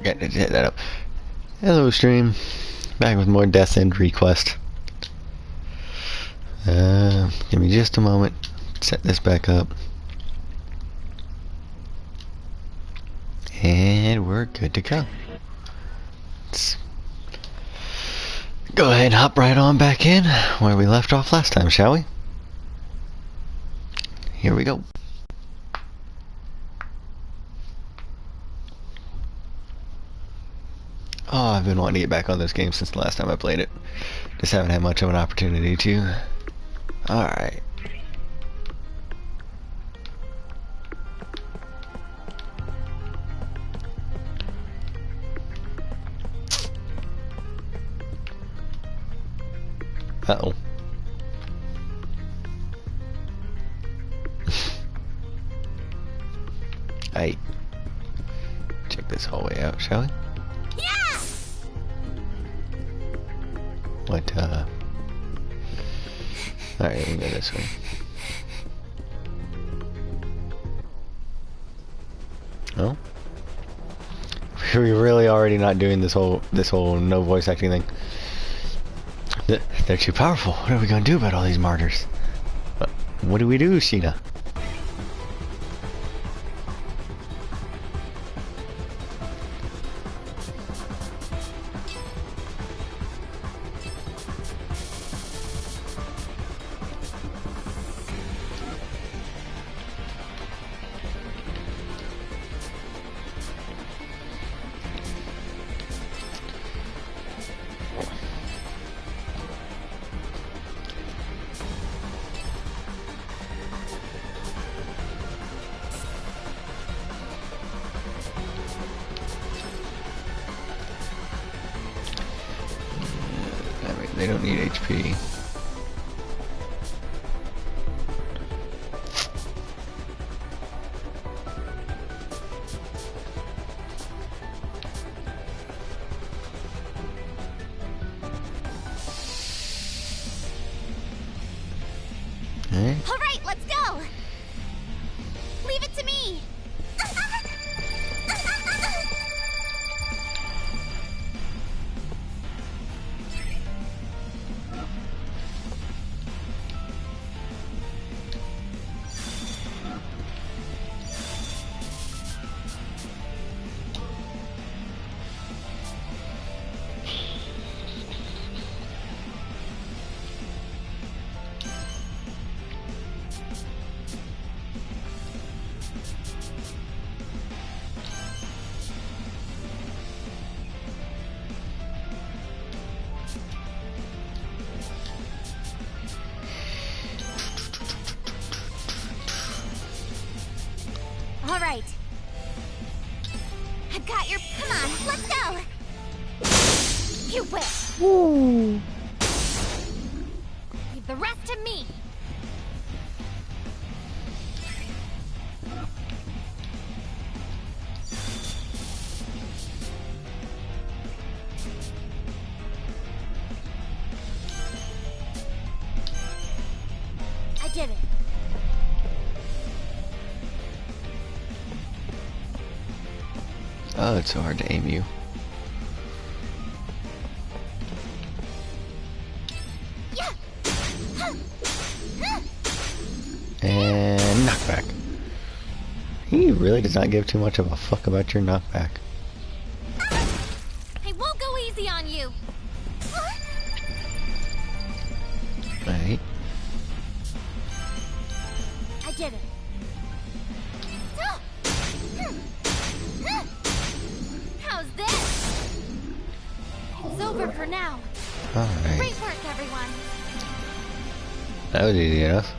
forget to hit that up. Hello, stream. Back with more Death End request. Give me just a moment. Set this back up. And we're good to go. Let's go ahead and hop right on back in where we left off last time, shall we? Here we go. Oh, I've been wanting to get back on this game since the last time I played it. Just haven't had much of an opportunity to. Alright. Uh-oh. Hey. Check this hallway out, shall we? Yeah! What, Alright, we go this way. Oh? We're really already not doing this whole no voice acting thing. They're too powerful. What are we gonna do about all these martyrs? What do we do, Sheena? They don't need HP. All right, let's go. Leave it to me. All right. I've got your... Come on, let's go. You will. Ooh. Leave the rest to me. I did it. Oh, it's so hard to aim you. And knockback. He really does not give too much of a fuck about your knockback. I won't go easy on you. Right. I did it. How's this? It's over for now. Alright. Great work, everyone. That was easy enough.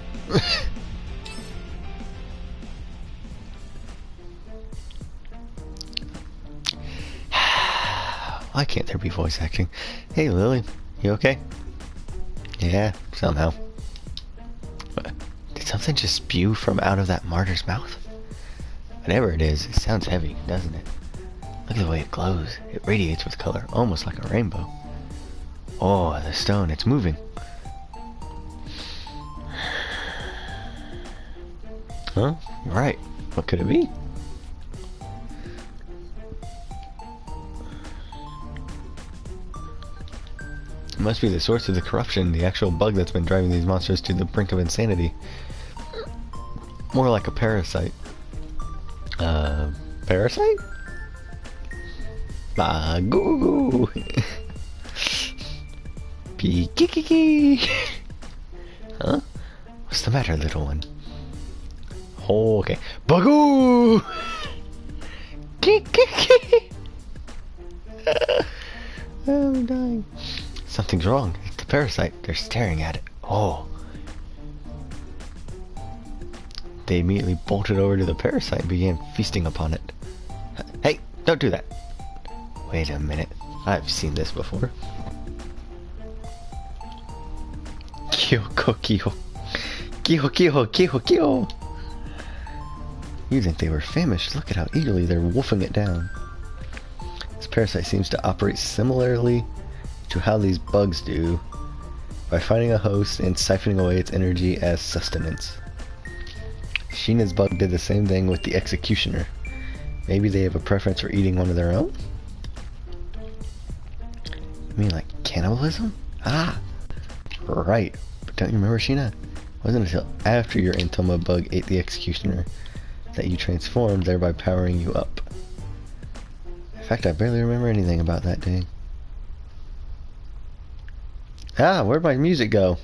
Why can't there be voice acting? Hey Lily, you okay? Yeah, somehow. What? Did something just spew from out of that martyr's mouth? Whatever it is, it sounds heavy, doesn't it? Look at the way it glows. It radiates with color, almost like a rainbow. Oh, the stone, it's moving. Huh? Right. What could it be? It must be the source of the corruption, the actual bug that's been driving these monsters to the brink of insanity. More like a parasite. Parasite? Bagoo! Peekiki! Huh? What's the matter, little one? Oh, okay. Bagoo! Kiki! I'm dying. Something's wrong. It's the parasite. They're staring at it. Oh. They immediately bolted over to the parasite and began feasting upon it. Hey, don't do that. Wait a minute. I've seen this before. Kyoko Kyo. Kyo Kyo Kyo Kyo. You'd think they were famished. Look at how eagerly they're wolfing it down. This parasite seems to operate similarly to how these bugs do, by finding a host and siphoning away its energy as sustenance. Sheena's bug did the same thing with the executioner. Maybe they have a preference for eating one of their own? You mean like cannibalism? Ah! Right. But don't you remember, Sheena? It wasn't until after your Antoma bug ate the executioner that you transformed, thereby powering you up. In fact, I barely remember anything about that day. Ah, where'd my music go?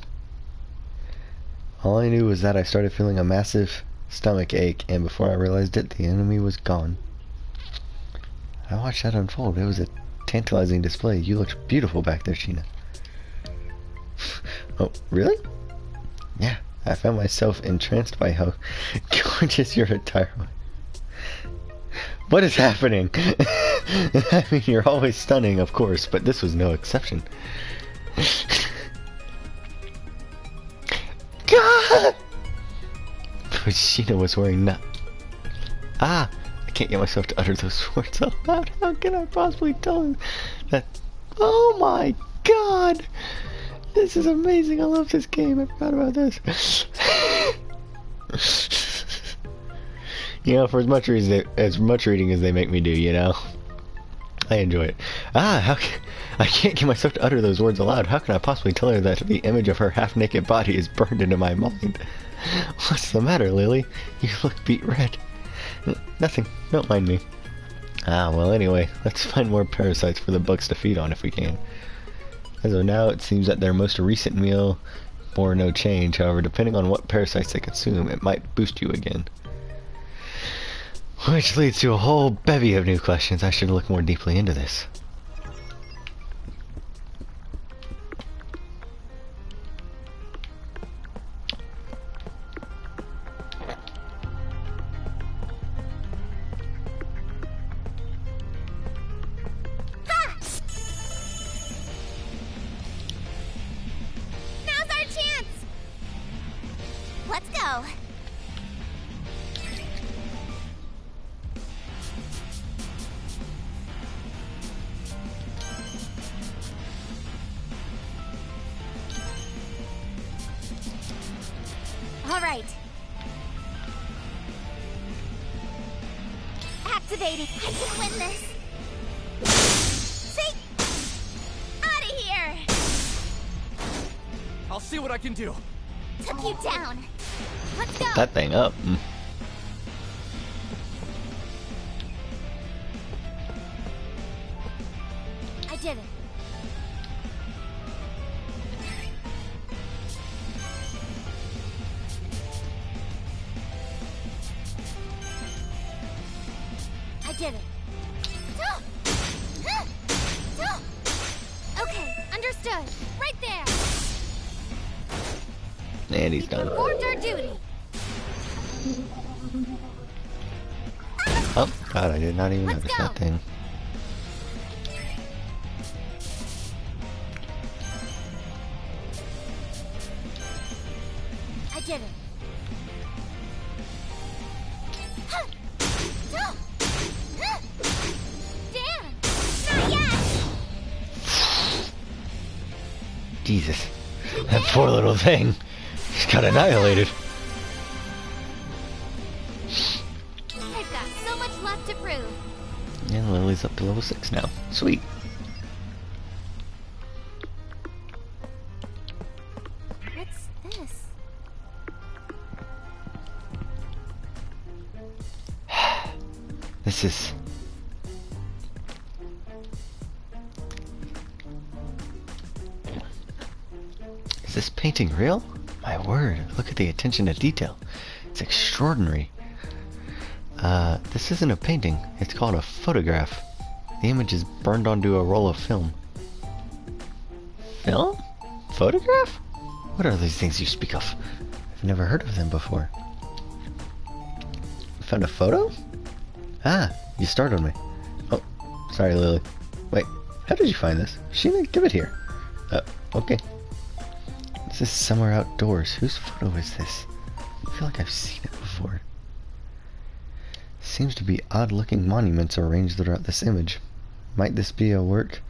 All I knew was that I started feeling a massive stomach ache, and before I realized it, the enemy was gone. I watched that unfold. It was a tantalizing display. You looked beautiful back there, Sheena. Oh, really? Yeah, I found myself entranced by how gorgeous your attire was. What is happening? I mean, you're always stunning, of course, but this was no exception. God! But Sheena was wearing nut. Ah! I can't get myself to utter those words out loud. How can I possibly tell him that? Oh my God! This is amazing. I love this game. I forgot about this. You know, for as much reading as they make me do, you know, I enjoy it. Ah, I can't get myself to utter those words aloud. How can I possibly tell her that the image of her half-naked body is burned into my mind? What's the matter, Lily? You look beet red. Nothing. Don't mind me. Ah, well, anyway, let's find more parasites for the bugs to feed on if we can. As of now, it seems that their most recent meal bore no change. However, depending on what parasites they consume, it might boost you again. Which leads to a whole bevy of new questions. I should look more deeply into this. Now's our chance! Let's go! Alright. Activated. I can win this. See? Out of here! I'll see what I can do. Took you down. Let's go! That thing up. I did it. I did it. Okay, understood. Right there. And he's We done. performed our duty. Oh, God, I did not even Let's notice go. that thing. I did it. Dan! Not yet! Jesus. That poor little thing. Just got annihilated. I've got so much left to prove. And Lily's up to level 6 now. Sweet. this? Is this painting real? My word, look at the attention to detail. It's extraordinary. This isn't a painting. It's called a photograph. The image is burned onto a roll of film. Film? Photograph? What are these things you speak of? I've never heard of them before. You found a photo? Ah, you startled me. Oh, sorry, Lily. Wait, how did you find this? Sheena, give it here. Okay. This is somewhere outdoors. Whose photo is this? I feel like I've seen it before. Seems to be odd-looking monuments arranged throughout this image. Might this be a work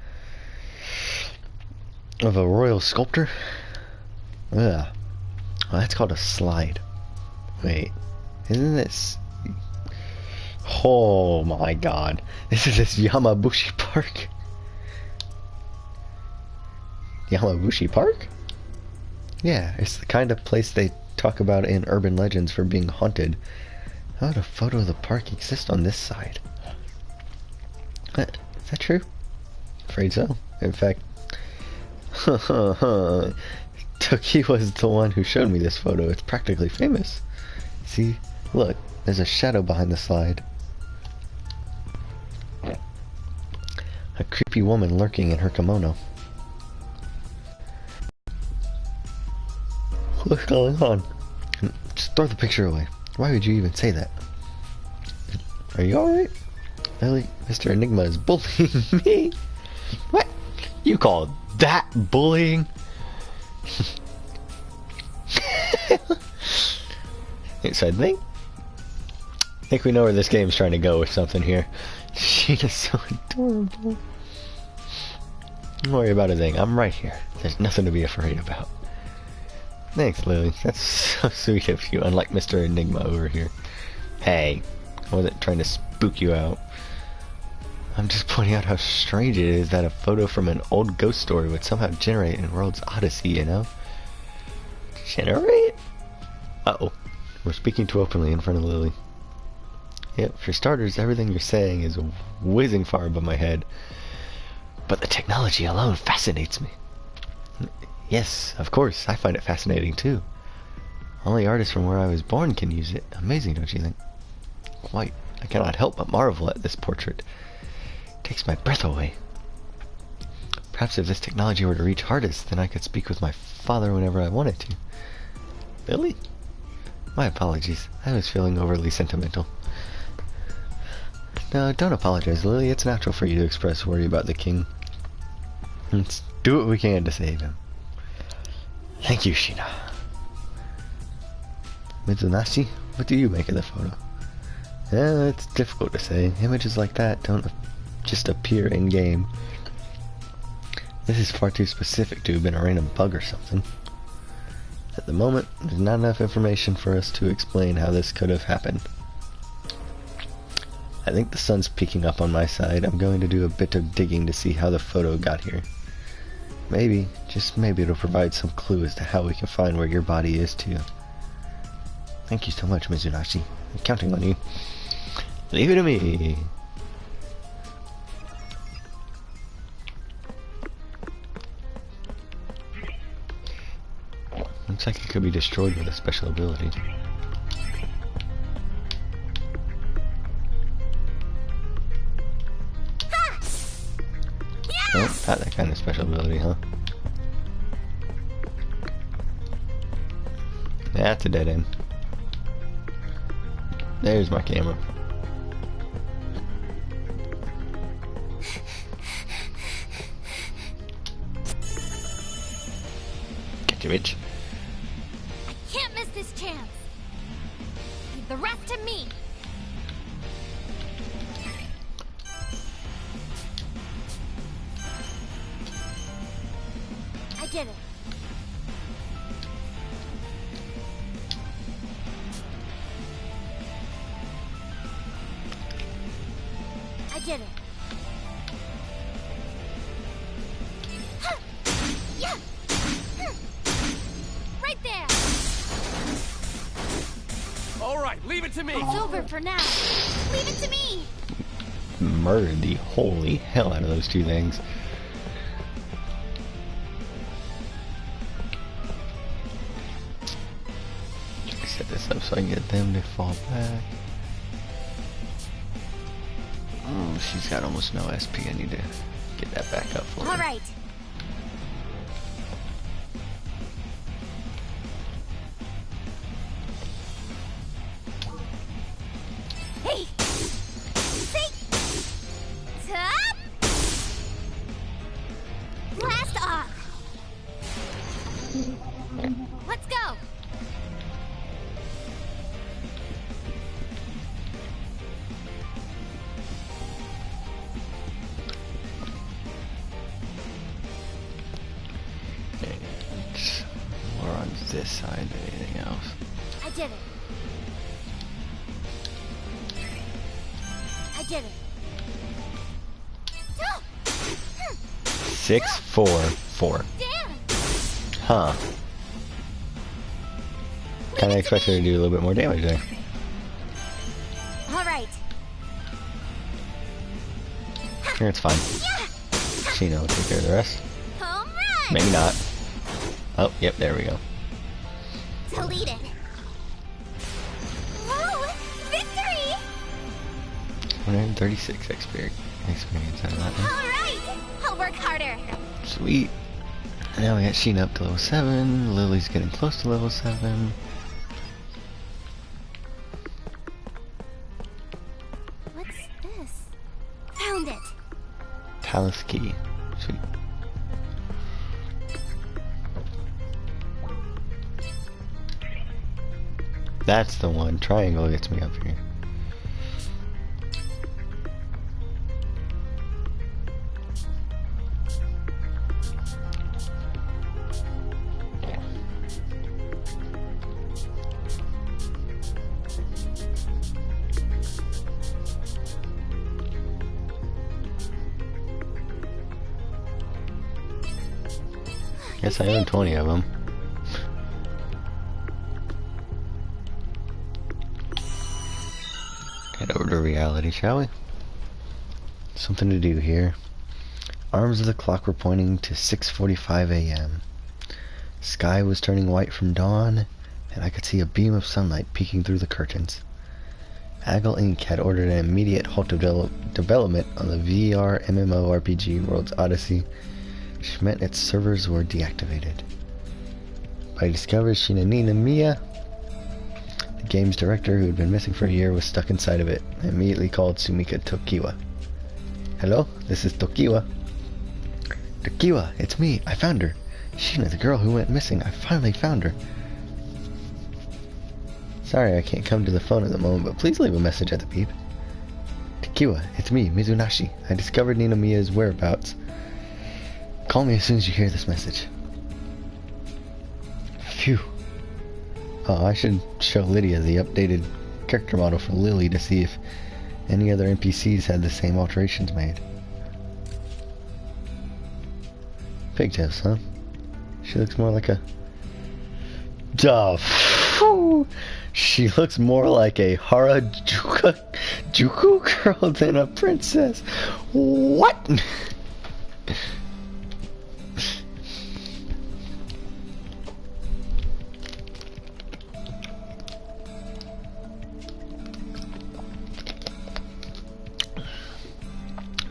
of a royal sculptor? Ugh. Well, that's called a slide. Wait, isn't this... Oh my god. This Yamabushi Park? Yamabushi Park? Yeah, it's the kind of place they talk about in urban legends for being haunted. How would a photo of the park exist on this side? Is that true? Afraid so. In fact, Toki was the one who showed me this photo. It's practically famous. See? Look, there's a shadow behind the slide. A creepy woman lurking in her kimono. What's going on? Just throw the picture away. Why would you even say that? Are you alright? Lily, Mr. Enigma is bullying me? What? You call that bullying? So I think we know where this game's trying to go with something here. Sheena's so adorable. Don't worry about a thing. I'm right here. There's nothing to be afraid about. Thanks, Lily. That's so sweet of you, unlike Mr. Enigma over here. Hey, I wasn't trying to spook you out. I'm just pointing out how strange it is that a photo from an old ghost story would somehow generate in World's Odyssey, you know? Generate? Uh-oh. We're speaking too openly in front of Lily. Yep, for starters, everything you're saying is whizzing far above my head. But the technology alone fascinates me. Yes, of course, I find it fascinating too. Only artists from where I was born can use it. Amazing, don't you think? Quite. I cannot help but marvel at this portrait. It takes my breath away. Perhaps if this technology were to reach artists, then I could speak with my father whenever I wanted to. Really? My apologies. I was feeling overly sentimental. No, don't apologize, Lily. It's natural for you to express worry about the king. Let's do what we can to save him. Thank you, Sheena. Mizunashi, what do you make of the photo? It's difficult to say. Images like that don't just appear in-game. This is far too specific to have been a random bug or something. At the moment, there's not enough information for us to explain how this could have happened. I think the sun's peeking up on my side. I'm going to do a bit of digging to see how the photo got here. Maybe, just maybe it'll provide some clue as to how we can find where your body is too. Thank you so much, Mizunashi. I'm counting on you. Leave it to me. Looks like it could be destroyed with a special ability. Oh, not that kind of special ability, huh? That's a dead end. There's my camera. Get you, bitch. I can't miss this chance. Leave the rest to me. I did it. I did it. Yeah. Right there. All right, leave it to me. It's over for now. Leave it to me. murdered the holy hell out of those two things. Set this up so I can get them to fall back. She's got almost no SP. I need to get that back up for her. All right. Hey. See. Top. Blast off. Let's go. This side than anything else. I did it. I did it. 6, 4, 4. Damn. Huh. Kinda expected her to do a little bit more damage there. All right. Here, it's fine. Yeah. Sheena will take care of the rest. Home run. Maybe not. Oh, yep, there we go. Deleted. Whoa! Victory! 136 experience out of that one. All right. I'll work harder. Sweet. Now we got Sheena up to level 7. Lily's getting close to level 7. What's this? Found it. Palace key. Sweet. That's the one. Triangle gets me up here. Guess I own 20 of them. Head over to reality, shall we? Something to do here. Arms of the clock were pointing to 6:45 a.m. Sky was turning white from dawn, and I could see a beam of sunlight peeking through the curtains. Aggle Inc. had ordered an immediate halt of development on the VR MMORPG World's Odyssey, which meant its servers were deactivated. By discovery, Shinanina Miya, the game's director who had been missing for a year, was stuck inside of it. I immediately called Sumika Tokiwa. Hello, this is Tokiwa. Tokiwa, it's me. I found her. Sheena, the girl who went missing. I finally found her. Sorry I can't come to the phone at the moment, but please leave a message at the beep. Tokiwa, it's me, Mizunashi. I discovered Nina Miya's whereabouts. Call me as soon as you hear this message. Phew. Oh, I should show Lydia the updated character model for Lily to see if any other NPCs had the same alterations made. Pigtails, huh? She looks more like a... Duh. Phew. She looks more like a Harajuku girl than a princess. What?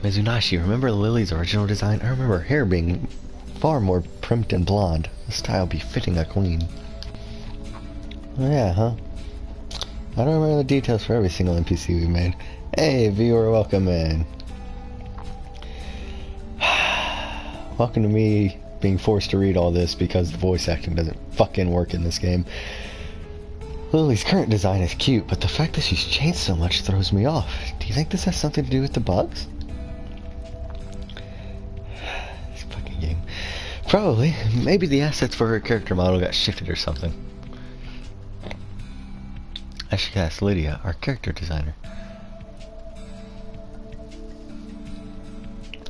Mizunashi, remember Lily's original design? I remember her hair being far more primped and blonde. The style befitting a queen. Oh yeah, huh? I don't remember the details for every single NPC we made. Hey, viewer, welcome in. Welcome to me being forced to read all this because the voice acting doesn't fucking work in this game. Lily's current design is cute, but the fact that she's changed so much throws me off. Do you think this has something to do with the bugs? This fucking game. Probably. Maybe the assets for her character model got shifted or something. I should ask Lydia, our character designer.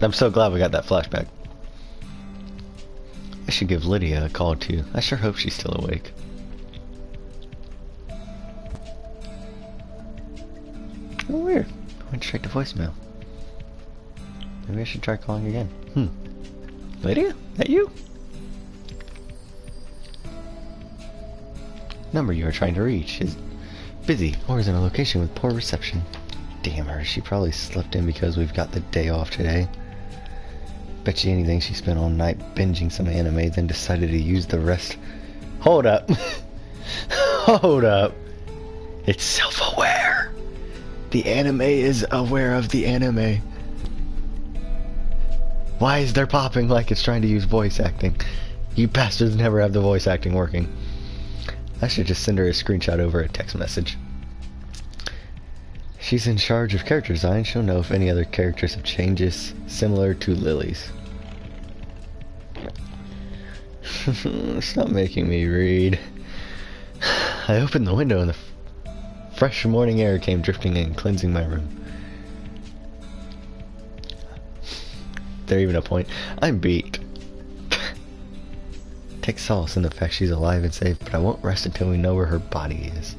I'm so glad we got that flashback. I should give Lydia a call too. I sure hope she's still awake. Oh, weird. Went straight to voicemail. Maybe I should try calling again. Lydia? That you? Number you are trying to reach is busy or is in a location with poor reception. Damn her, she probably slept in because we've got the day off today. Bet you anything she spent all night binging some anime, then decided to use the rest. Hold up. Hold up. It's self-aware. The anime is aware of the anime. Why is there popping like it's trying to use voice acting? You bastards never have the voice acting working. I should just send her a screenshot over a text message. She's in charge of character design. She'll know if any other characters have changes similar to Lily's. Stop making me read. I opened the window and the fresh morning air came drifting in, cleansing my room. There even a point. I'm beat. Take solace in the fact she's alive and safe, but I won't rest until we know where her body is.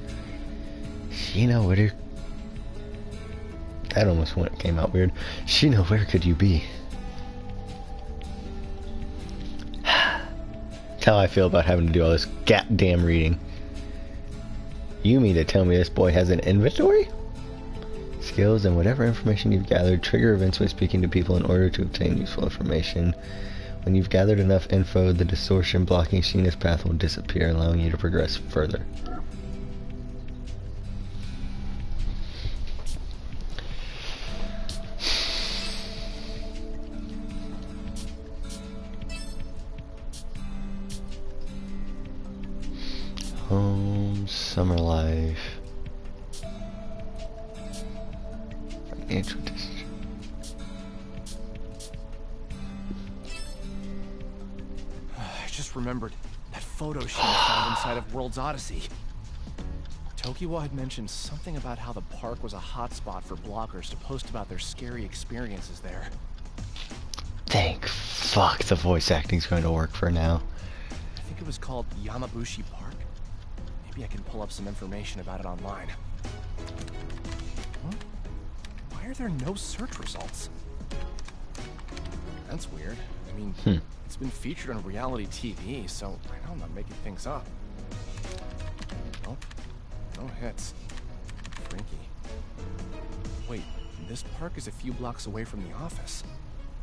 Sheena, where that almost came out weird. Sheena, where could you be? That's how I feel about having to do all this goddamn reading. You mean to tell me this boy has an inventory? Skills and whatever information you've gathered trigger events by speaking to people in order to obtain useful information. When you've gathered enough info, the distortion blocking Sheena's path will disappear, allowing you to progress further. Home, summer life. Financial district. I just remembered that photo she found inside of World's Odyssey. Tokiwa had mentioned something about how the park was a hotspot for bloggers to post about their scary experiences there. Thank fuck the voice acting's going to work for now. I think it was called Yamabushi Park. Maybe I can pull up some information about it online. Huh? Why are there no search results? That's weird. I mean, it's been featured on reality TV, so I know I'm not making things up. Nope. No hits. Freaky. Wait, this park is a few blocks away from the office.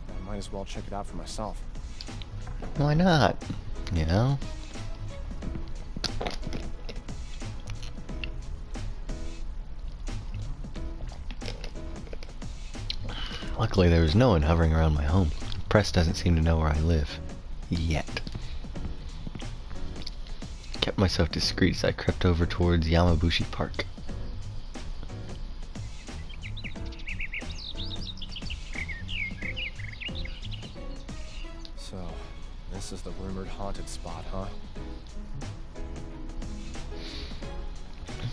I might as well check it out for myself. Why not? You know? Luckily, there was no one hovering around my home. The press doesn't seem to know where I live. Yet. Kept myself discreet as I crept over towards Yamabushi Park. So, this is the rumored haunted spot, huh?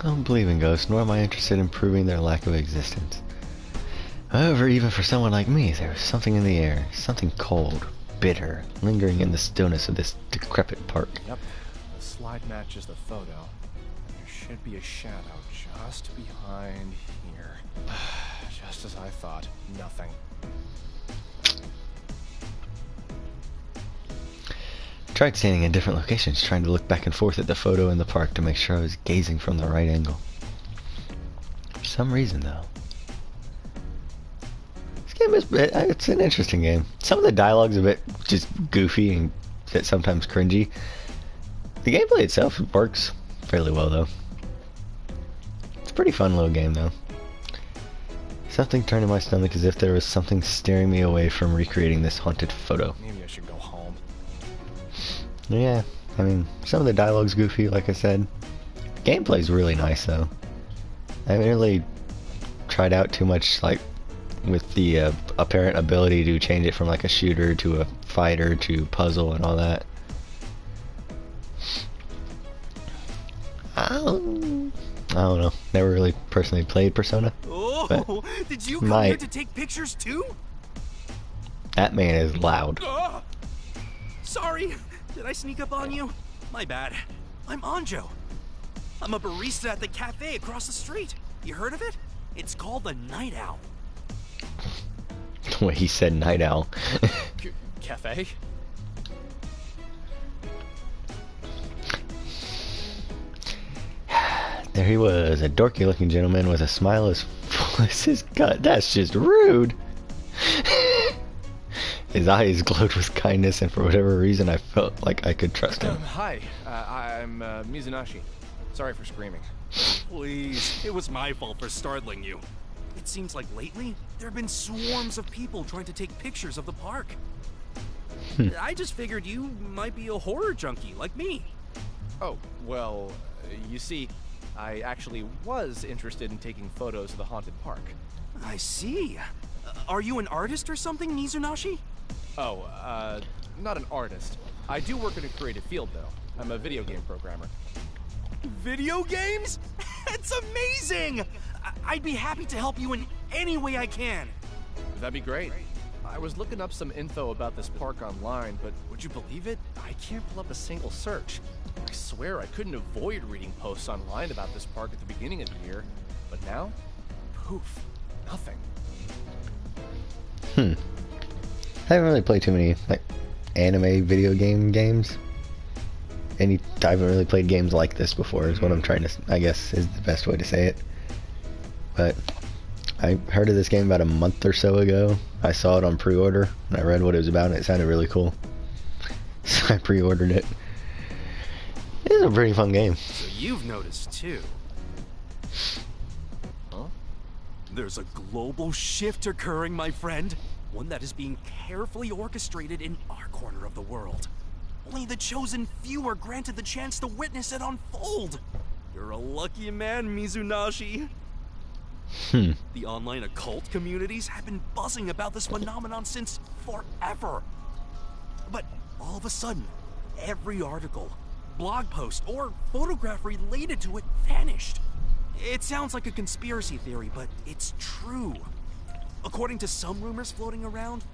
I don't believe in ghosts, nor am I interested in proving their lack of existence. However, even for someone like me, there was something in the air, something cold, bitter, lingering in the stillness of this decrepit park. Yep, the slide matches the photo. There should be a shadow just behind here. Just as I thought, nothing. Tried standing in different locations, trying to look back and forth at the photo in the park to make sure I was gazing from the right angle. For some reason, though. This game is, it's an interesting game. Some of the dialogue's a bit just goofy and sometimes cringy. The gameplay itself works fairly well, though. It's a pretty fun little game, though. Something turned in my stomach as if there was something steering me away from recreating this haunted photo. Maybe I should go home. Yeah, I mean, some of the dialogue's goofy, like I said. Gameplay's really nice, though. I haven't really tried out too much, like, with the apparent ability to change it from, like, a shooter to a fighter to puzzle and all that. I don't know. Never really personally played Persona. Oh, did you come here to take pictures too? That man is loud. Sorry, did I sneak up on you? My bad. I'm Anjo. I'm a barista at the cafe across the street. You heard of it? It's called the Night Owl. the way he said night owl. Cafe? There he was, a dorky looking gentleman with a smile as full as his gut. That's just rude. His eyes glowed with kindness, and for whatever reason I felt like I could trust him. Hi, I'm Mizunashi. Sorry for screaming. Please, it was my fault for startling you. It seems like lately, there have been swarms of people trying to take pictures of the park. I just figured you might be a horror junkie like me. Oh, well, you see, I actually was interested in taking photos of the haunted park. I see. Are you an artist or something, Mizunashi? Oh, not an artist. I do work in a creative field, though. I'm a video game programmer. Video games? It's amazing! I'd be happy to help you in any way I can. That'd be great. I was looking up some info about this park online, but would you believe it? I can't pull up a single search. I swear I couldn't avoid reading posts online about this park at the beginning of the year, but now, poof, nothing. I haven't really played too many like anime video games. I haven't really played games like this before, is what I'm trying to, I guess, is the best way to say it. But I heard of this game about a month or so ago. I saw it on pre-order, and I read what it was about, and it sounded really cool. So I pre-ordered it. It's a pretty fun game. So you've noticed too. Huh? There's a global shift occurring, my friend. One that is being carefully orchestrated in our corner of the world. Only the chosen few are granted the chance to witness it unfold. You're a lucky man, Mizunashi. The online occult communities have been buzzing about this phenomenon since forever. But all of a sudden, every article, blog post, or photograph related to it vanished. It sounds like a conspiracy theory, but it's true. According to some rumors floating around,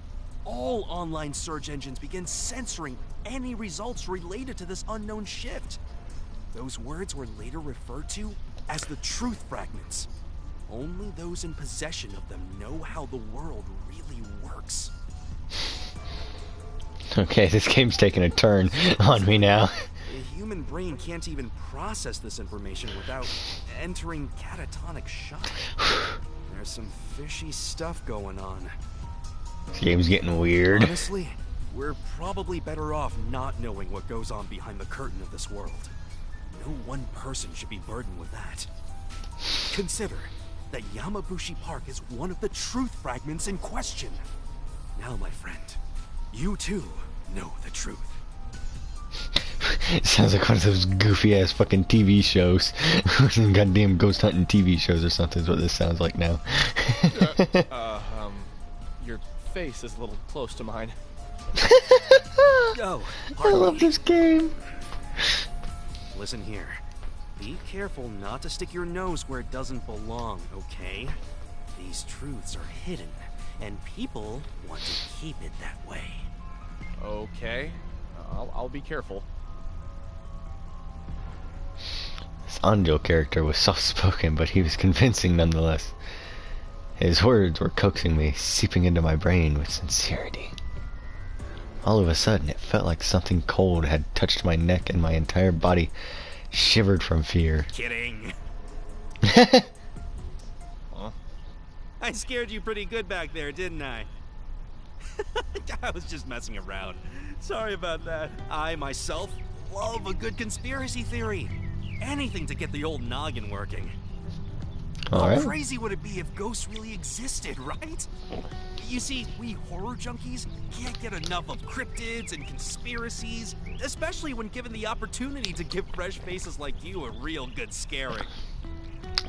all online search engines began censoring any results related to this unknown shift. Those words were later referred to as the truth fragments. Only those in possession of them know how the world really works. Okay, this game's taking a turn on me now. The human brain can't even process this information without entering catatonic shock. There's some fishy stuff going on. This game's getting weird. Honestly, we're probably better off not knowing what goes on behind the curtain of this world. No one person should be burdened with that. Consider that Yamabushi Park is one of the truth fragments in question. Now, my friend, you too know the truth. Sounds like one of those goofy ass fucking TV shows. Goddamn ghost hunting TV shows or something is what this sounds like now. Your face is a little close to mine. Oh, I pardon love me. this game. Listen here. Be careful not to stick your nose where it doesn't belong, okay? These truths are hidden, and people want to keep it that way. Okay, I'll be careful. This Anjo character was soft-spoken, but he was convincing nonetheless. His words were coaxing me, seeping into my brain with sincerity. All of a sudden, it felt like something cold had touched my neck, and my entire body shivered from fear. Kidding. Huh? I scared you pretty good back there, didn't I? I was just messing around. Sorry about that. I, myself, love a good conspiracy theory. Anything to get the old noggin working. How Alright. crazy would it be if ghosts really existed, right? You see, we horror junkies can't get enough of cryptids and conspiracies, especially when given the opportunity to give fresh faces like you a real good scaring.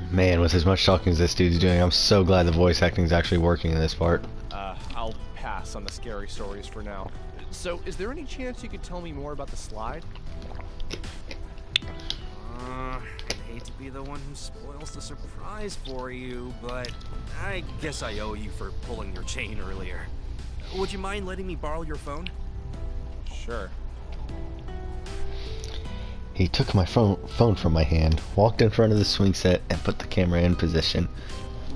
Man, with as much talking as this dude's doing, I'm so glad the voice acting's actually working in this part. I'll pass on the scary stories for now. So, is there any chance you could tell me more about the slide? I hate to be the one who spoils the surprise for you, but I guess I owe you for pulling your chain earlier. Would you mind letting me borrow your phone? Sure. He took my phone from my hand, walked in front of the swing set, and put the camera in position.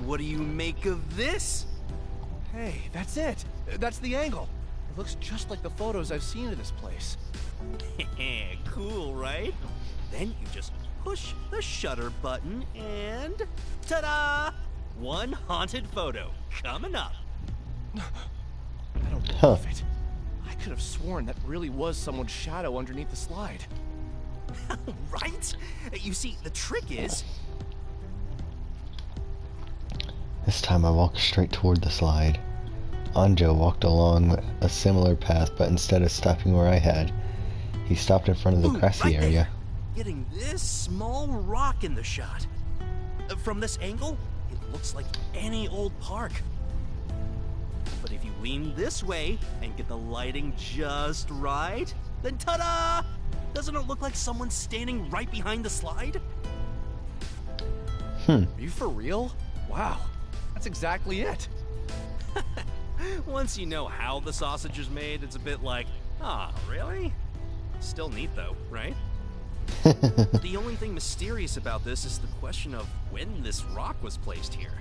What do you make of this? Hey, that's it. That's the angle. It looks just like the photos I've seen of this place. Cool, right? Then you just push the shutter button and ta-da! One haunted photo coming up. I don't Huh. believe it. I could have sworn that really was someone's shadow underneath the slide. Right? You see, the trick is... This time I walked straight toward the slide. Anjo walked along a similar path, but instead of stopping where I had, he stopped in front of the Ooh, grassy right area. there. Getting this small rock in the shot. From this angle, it looks like any old park. But if you lean this way and get the lighting just right, then ta-da! Doesn't it look like someone's standing right behind the slide? Are you for real? Wow, that's exactly it. Once you know how the sausage is made, it's a bit like, ah, really? Still neat though, right? The only thing mysterious about this is the question of when this rock was placed here.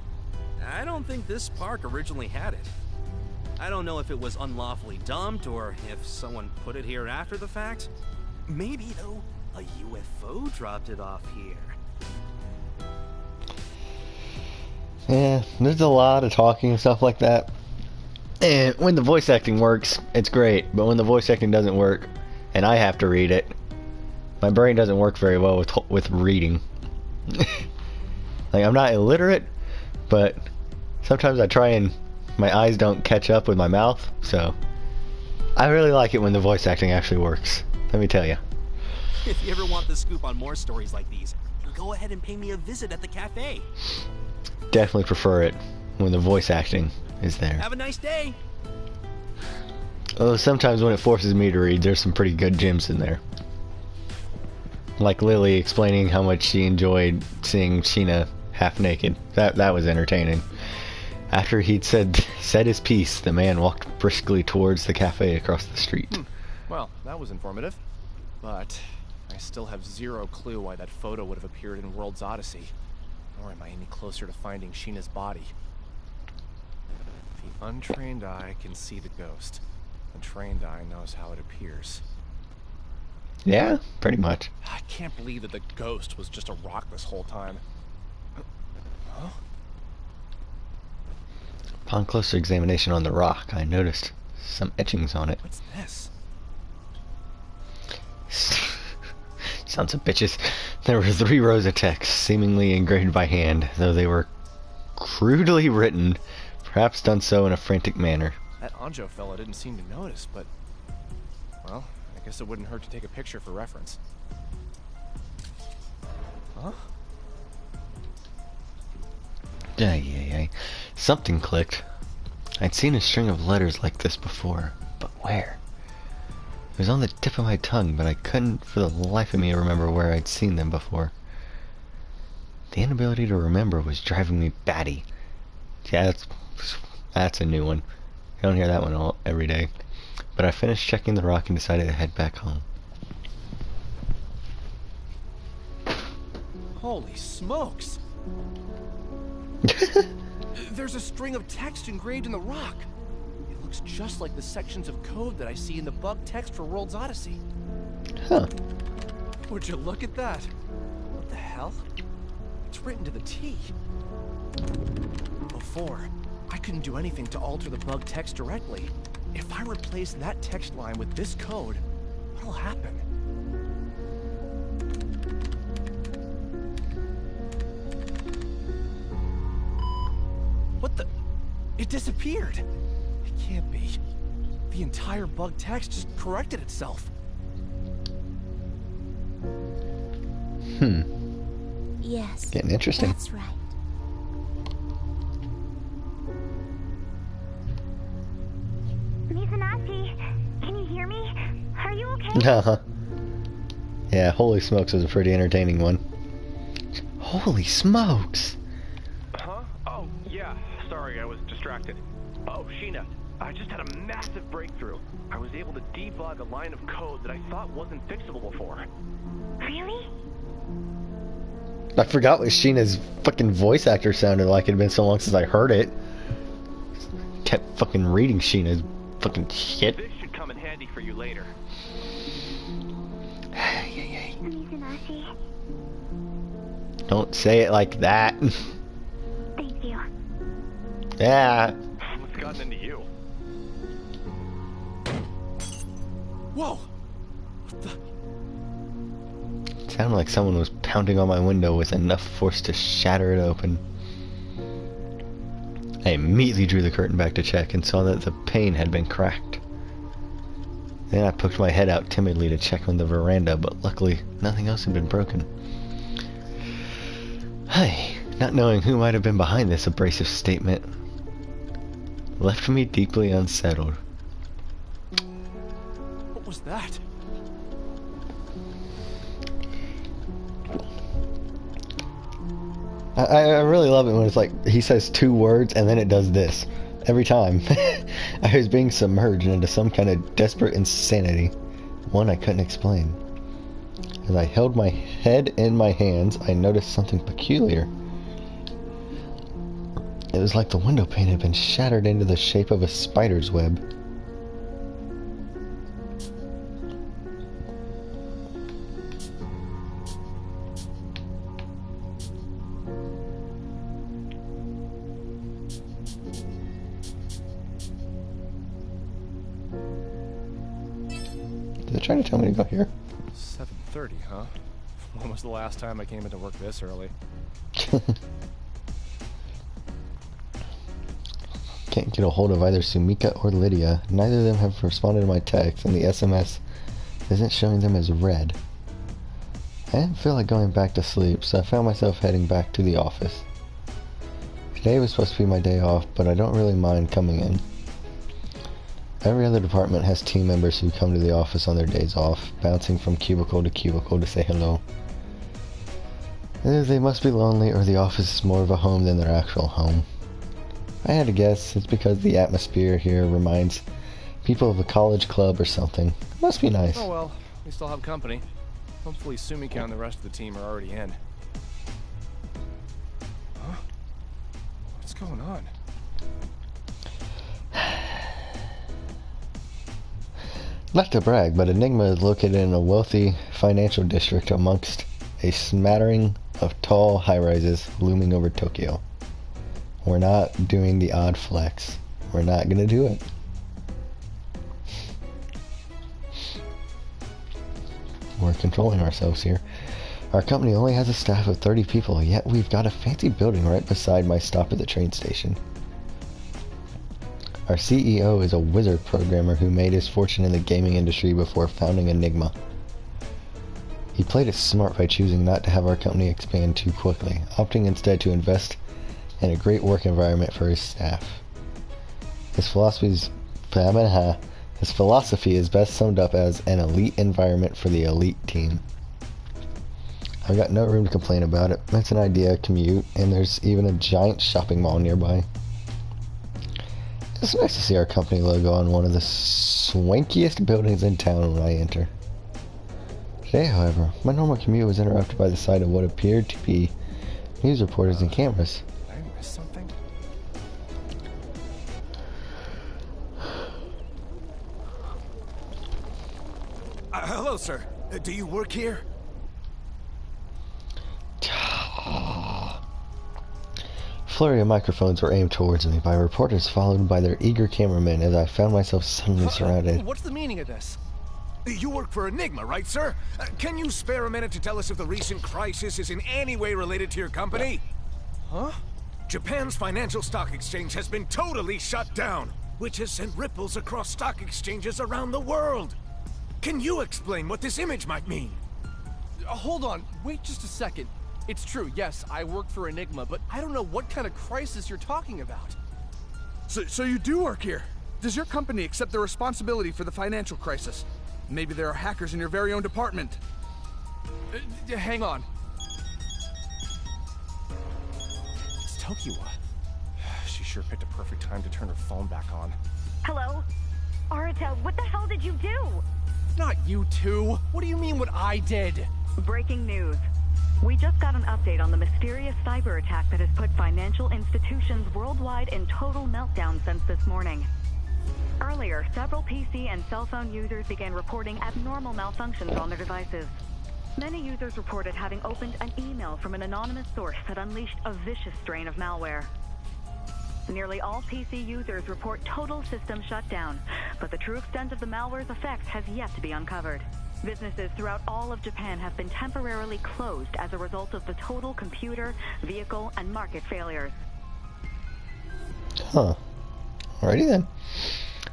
I don't think this park originally had it. I don't know if it was unlawfully dumped or if someone put it here after the fact. Maybe, though, a UFO dropped it off here. Yeah, there's a lot of talking and stuff like that. And when the voice acting works, it's great. But when the voice acting doesn't work, and I have to read it, my brain doesn't work very well with reading. Like, I'm not illiterate, but sometimes I try and my eyes don't catch up with my mouth. So I really like it when the voice acting actually works. Let me tell you. If you ever want the scoop on more stories like these, go ahead and pay me a visit at the cafe. Definitely prefer it when the voice acting is there. Have a nice day. Oh, sometimes when it forces me to read, there's some pretty good gems in there. Like Lily explaining how much she enjoyed seeing Sheena half naked. That was entertaining. After he'd said his piece, the man walked briskly towards the cafe across the street. Well, that was informative. But I still have zero clue why that photo would have appeared in World's Odyssey. Nor am I any closer to finding Sheena's body. The untrained eye can see the ghost. The trained eye knows how it appears. Yeah, pretty much. I can't believe that the ghost was just a rock this whole time. Huh? Upon closer examination on the rock, I noticed some etchings on it. What's this? Sons of bitches. There were 3 rows of text, seemingly engraved by hand, though they were crudely written, perhaps done so in a frantic manner. That Anjo fella didn't seem to notice, but... well, I guess it wouldn't hurt to take a picture for reference. Huh? Ay. Something clicked. I'd seen a string of letters like this before, but where? It was on the tip of my tongue, but I couldn't for the life of me remember where I'd seen them before. The inability to remember was driving me batty. Yeah, that's a new one. I don't hear that one every day. But I finished checking the rock and decided to head back home. Holy smokes! There's a string of text engraved in the rock. It looks just like the sections of code that I see in the bug text for World's Odyssey. Huh. Would you look at that? What the hell? It's written to the T. Before, I couldn't do anything to alter the bug text directly. If I replace that text line with this code, what'll happen? What the? It disappeared. It can't be. The entire bug text just corrected itself. Yes. Getting interesting. That's right. Mizunaki, can you hear me? Are you okay? Uh-huh. Yeah, Holy Smokes was a pretty entertaining one. Holy smokes! Huh? Oh, yeah. Sorry, I was distracted. Oh, Sheena, I just had a massive breakthrough. I was able to debug a line of code that I thought wasn't fixable before. Really? I forgot what Sheena's fucking voice actor sounded like. It had been so long since I heard it. kept fucking reading Sheena's fucking shit. This should come in handy for you later. Mizunasi, Don't say it like that. thank you. Yeah. What's gotten into you? Whoa! It sounded like someone was pounding on my window with enough force to shatter it open. I immediately drew the curtain back to check and saw that the pane had been cracked. Then I poked my head out timidly to check on the veranda, but luckily nothing else had been broken. Hey, not knowing who might have been behind this abrasive statement left me deeply unsettled. What was that? I really love it when it's like he says 2 words and then it does this every time. I was being submerged into some kind of desperate insanity, one I couldn't explain. As I held my head in my hands, I noticed something peculiar. It was like the window pane had been shattered into the shape of a spider's web. They're trying to tell me to go here. 7:30, huh? When was the last time I came into work this early? Can't get a hold of either Sumika or Lydia. Neither of them have responded to my text, and the SMS isn't showing them as read. I didn't feel like going back to sleep, so I found myself heading back to the office. Today was supposed to be my day off, but I don't really mind coming in. Every other department has team members who come to the office on their days off, bouncing from cubicle to cubicle to say hello. Either they must be lonely, or the office is more of a home than their actual home. I had to guess it's because the atmosphere here reminds people of a college club or something. It must be nice. Oh well, we still have company. Hopefully Sumika and the rest of the team are already in. Huh? What's going on? Not to brag, but Enigma is located in a wealthy financial district amongst a smattering of tall high-rises looming over Tokyo. We're not doing the odd flex. We're not gonna do it. We're controlling ourselves here. Our company only has a staff of 30 people, yet we've got a fancy building right beside my stop at the train station. Our CEO is a wizard programmer who made his fortune in the gaming industry before founding Enigma. He played it smart by choosing not to have our company expand too quickly, opting instead to invest in a great work environment for his staff. His philosophy is best summed up as an elite environment for the elite team. I've got no room to complain about it. It's an ideal commute, and there's even a giant shopping mall nearby. It's nice to see our company logo on one of the swankiest buildings in town when I enter. Today, however, my normal commute was interrupted by the sight of what appeared to be news reporters and cameras. Did I miss something? Hello, sir. Do you work here? Flurry of microphones were aimed towards me by reporters, followed by their eager cameramen as I found myself suddenly surrounded. What's the meaning of this? You work for Enigma, right, sir? Can you spare a minute to tell us if the recent crisis is in any way related to your company? Huh? Japan's financial stock exchange has been totally shut down, which has sent ripples across stock exchanges around the world. Can you explain what this image might mean? Hold on, wait just a second. It's true, yes, I work for Enigma, but I don't know what kind of crisis you're talking about. So you do work here? Does your company accept the responsibility for the financial crisis? Maybe there are hackers in your very own department. Hang on. It's Tokiwa. She sure picked a perfect time to turn her phone back on. Hello? Arita, what the hell did you do? Not you two. What do you mean what I did? Breaking news. We just got an update on the mysterious cyber attack that has put financial institutions worldwide in total meltdown since this morning. Earlier, several PC and cell phone users began reporting abnormal malfunctions on their devices. Many users reported having opened an email from an anonymous source that unleashed a vicious strain of malware. Nearly all PC users report total system shutdown, but the true extent of the malware's effects has yet to be uncovered. Businesses throughout all of Japan have been temporarily closed as a result of the total computer, vehicle, and market failures. Huh. Alrighty then.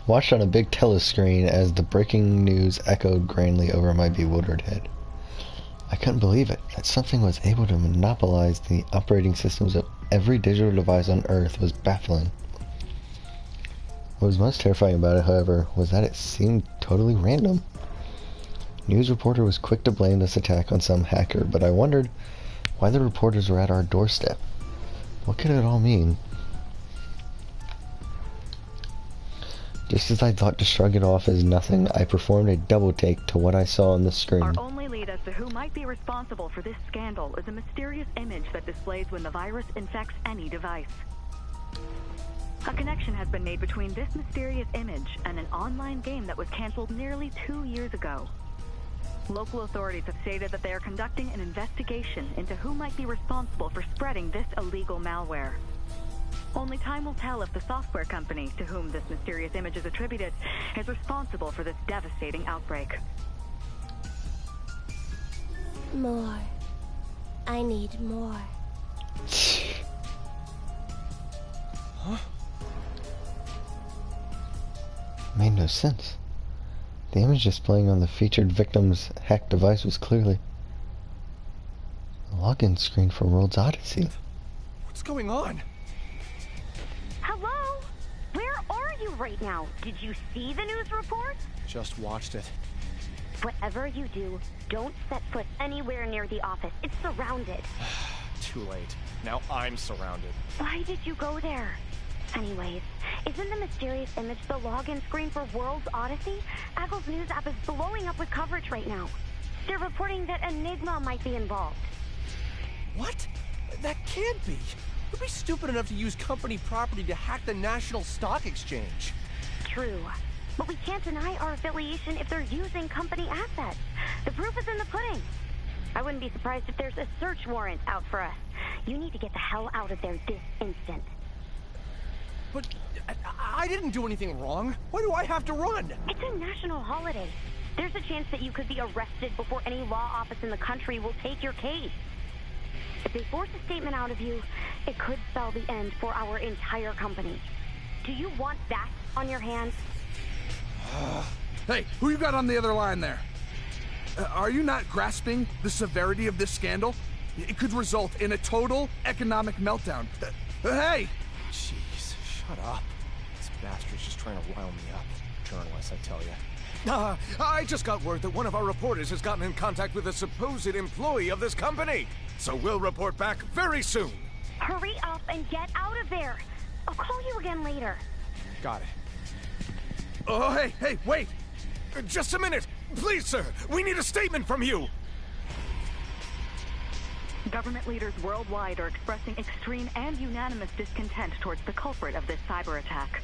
Watched on a big telescreen as the breaking news echoed grandly over my bewildered head. I couldn't believe it. That something was able to monopolize the operating systems of every digital device on Earth was baffling. What was most terrifying about it, however, was that it seemed totally random. News reporter was quick to blame this attack on some hacker, but I wondered why the reporters were at our doorstep. What could it all mean? Just as I thought to shrug it off as nothing, I performed a double take to what I saw on the screen. Our only lead as to who might be responsible for this scandal is a mysterious image that displays when the virus infects any device. A connection has been made between this mysterious image and an online game that was canceled nearly 2 years ago. Local authorities have stated that they are conducting an investigation into who might be responsible for spreading this illegal malware. Only time will tell if the software company to whom this mysterious image is attributed is responsible for this devastating outbreak. More. I need more. Huh? Made no sense. The image displaying on the featured victim's hacked device was clearly a login screen for World's Odyssey. What's going on? Hello? Where are you right now? Did you see the news report? Just watched it. Whatever you do, don't set foot anywhere near the office. It's surrounded. Too late. Now I'm surrounded. Why did you go there? Anyways, isn't the mysterious image the login screen for World's Odyssey? Apple's news app is blowing up with coverage right now. They're reporting that Enigma might be involved. What? That can't be. Who'd be stupid enough to use company property to hack the National Stock Exchange? True. But we can't deny our affiliation if they're using company assets. The proof is in the pudding. I wouldn't be surprised if there's a search warrant out for us. You need to get the hell out of there this instant. But I didn't do anything wrong. Why do I have to run? It's a national holiday. There's a chance that you could be arrested before any law office in the country will take your case. If they force a statement out of you, it could spell the end for our entire company. Do you want that on your hands? Hey, who you got on the other line there? Are you not grasping the severity of this scandal? It could result in a total economic meltdown. Hey! Jeez, shut up. This bastard's just trying to rile me up. Journalist, I tell you. I just got word that one of our reporters has gotten in contact with a supposed employee of this company. So we'll report back very soon. Hurry up and get out of there. I'll call you again later. Got it. Oh, hey, wait. Just a minute. Please, sir. We need a statement from you. Government leaders worldwide are expressing extreme and unanimous discontent towards the culprit of this cyber attack.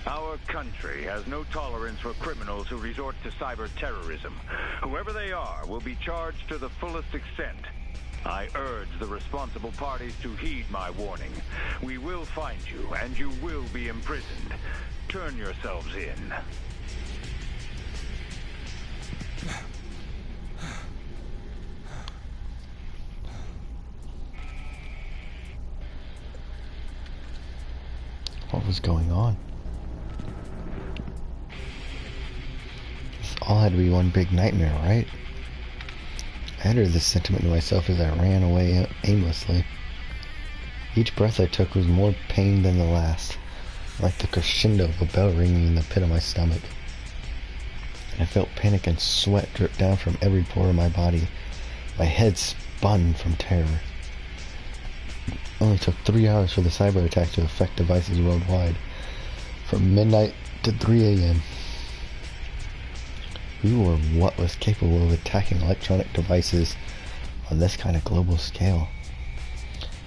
Our country has no tolerance for criminals who resort to cyber terrorism. Whoever they are will be charged to the fullest extent. I urge the responsible parties to heed my warning. We will find you, and you will be imprisoned. Turn yourselves in. What was going on? This all had to be one big nightmare, right? I uttered this sentiment to myself as I ran away aimlessly. Each breath I took was more pain than the last, like the crescendo of a bell ringing in the pit of my stomach. And I felt panic and sweat drip down from every pore of my body. My head spun from terror. It only took 3 hours for the cyber attack to affect devices worldwide, from midnight to 3 a.m. Who or what was capable of attacking electronic devices on this kind of global scale.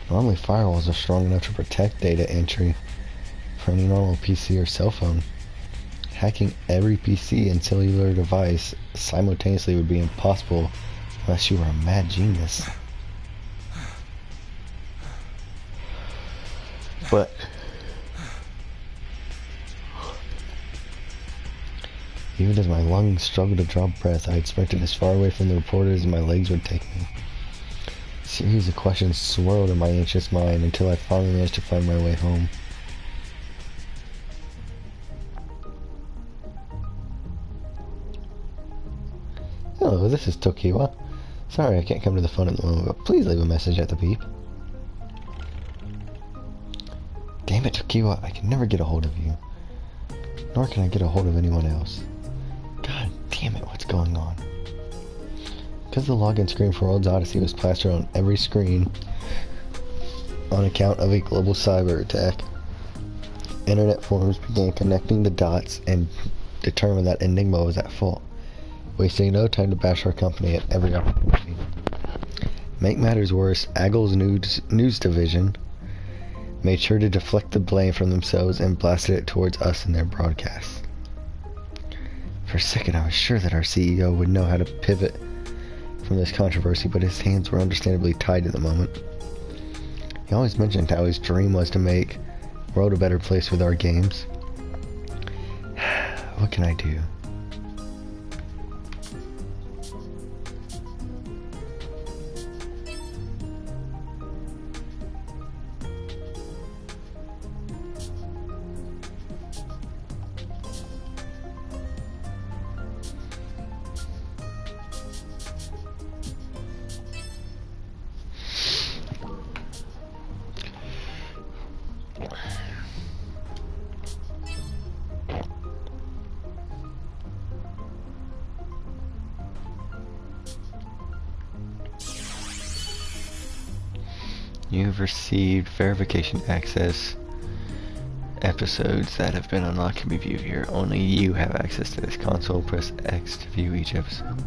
Normally firewalls are strong enough to protect data entry for any normal PC or cell phone. Hacking every PC and cellular device simultaneously would be impossible unless you were a mad genius. But even as my lungs struggled to draw breath, I had sprinted as far away from the reporters as my legs would take me. A series of questions swirled in my anxious mind until I finally managed to find my way home. Hello, this is Tokiwa. Sorry I can't come to the phone at the moment, but please leave a message at the beep. Damn it, Tokiwa, I can never get a hold of you. Nor can I get a hold of anyone else. God damn it, what's going on? Because the login screen for World's Odyssey was plastered on every screen on account of a global cyber attack, internet forums began connecting the dots and determined that Enigma was at fault, wasting no time to bash our company at every opportunity. Make matters worse, Aggle's news division made sure to deflect the blame from themselves and blasted it towards us in their broadcasts. For a second I was sure that our CEO would know how to pivot from this controversy, but his hands were understandably tied at the moment. He always mentioned how his dream was to make the world a better place with our games. What can I do? You've received verification access. Episodes that have been unlocked can be viewed here. Only you have access to this console. Press X to view each episode.